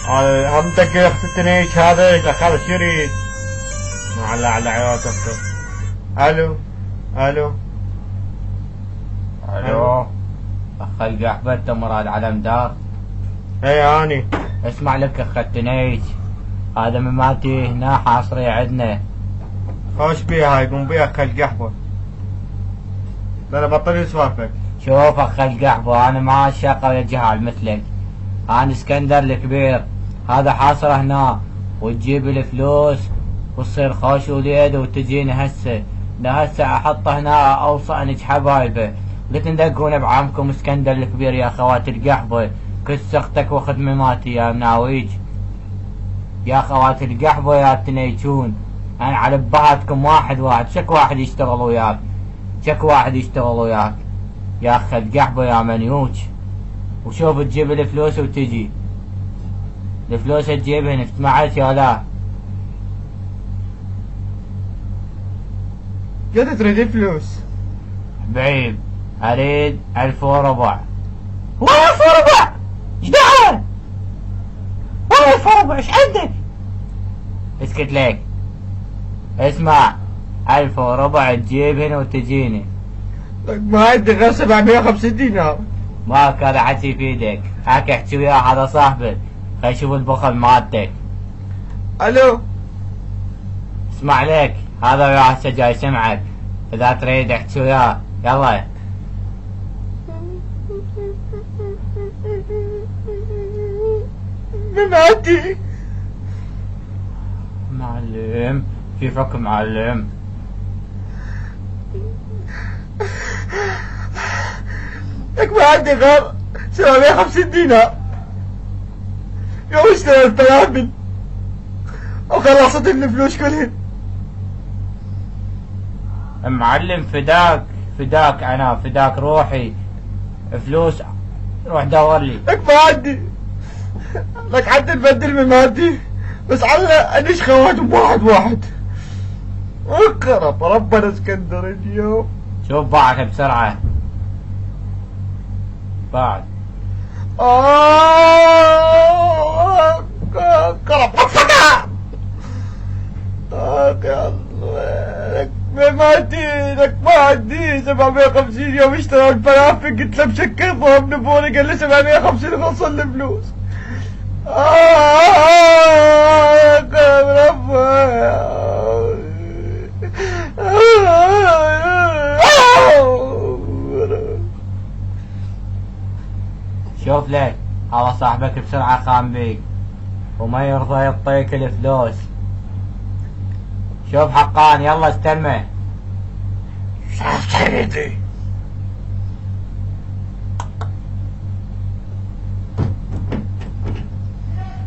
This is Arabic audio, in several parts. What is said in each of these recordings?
همتك يا اختي تنيش هذا لك هذا شريط على عياتك. الو الو الو اخ القحبة انت مراد علم دار؟ اي اني اسمع لك اخ التنيش، هذا مماتي هنا حاصري عندنا. خوش بيها هاي قوم بيها خل قحبة. لا بطل سوالفك. شوف اخ القحبة انا ما الشقة ويا جهال مثلك، انا اسكندر الكبير، هذا حاصره هنا وتجيب الفلوس وتصير خوش وليد وتجيني هسه. هسه احطه هنا اوصى انج حبايبه. قلت ندقون بعمكم اسكندر الكبير يا اخوات القحبة، كس اختك واخذ مماتي يا مناويج. يا اخوات القحبة يا تنيجون، انا على بهاتكم واحد شك واحد يشتغل وياك، شك واحد يشتغل وياك يا اخ القحبة يا منيوج. وشوف تجيب الفلوس وتجي، الفلوس تجيبهن سمعت يا لا؟ قد تريد فلوس؟ بعيب اريد 1400. هو 1400 ايش دعوه؟ هو 1400 ايش عندك؟ اسكت لك، اسمع 1400 تجيبهن وتجيني. لك ما عندي غير 750 دينار. ماك هذا حكي يفيدك، هاك احكي وياه هذا صاحبك، خلي يشوف البخل مالتك. الو اسمع لك، هذا وياه هسه جاي يسمعك، اذا تريد احكي وياه يلا. مماتي معلم كيفك معلم؟ لك ما عندي غير 750 دينار. يوم اشتريت بلابل وخلصت الفلوس كلهن. معلم فداك انا فداك روحي، فلوس روح دور لي. لك ما عندي، لك حتى نبدل مماتي بس على انيش خواتم واحد. اقرب ربنا اسكندر اليوم. شوف باعك بسرعة بعد. قرب يا الله. لك مماتي، لك ما عندي 750 يوم اشتروا الفلافل، قلت له مشكرهم نبوني قال لي 750 خلص الفلوس. شوف لك هذا صاحبك بسرعة خام بيك وما يرضى يعطيك الفلوس. شوف حقان يلا استلمه. شوف سيدي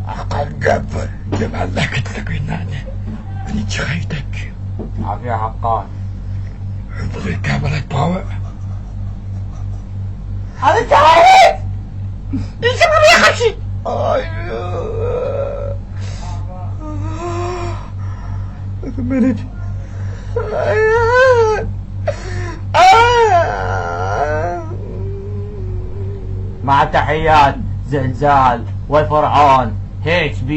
أقل قبل جمع الله قلت لك هنا أنا جايتك. عافية حقان. انظر الكاميرا تباوع. هذا جاي ايش يا خشي؟ كملت. مع تحيات زلزال والفرعون HP.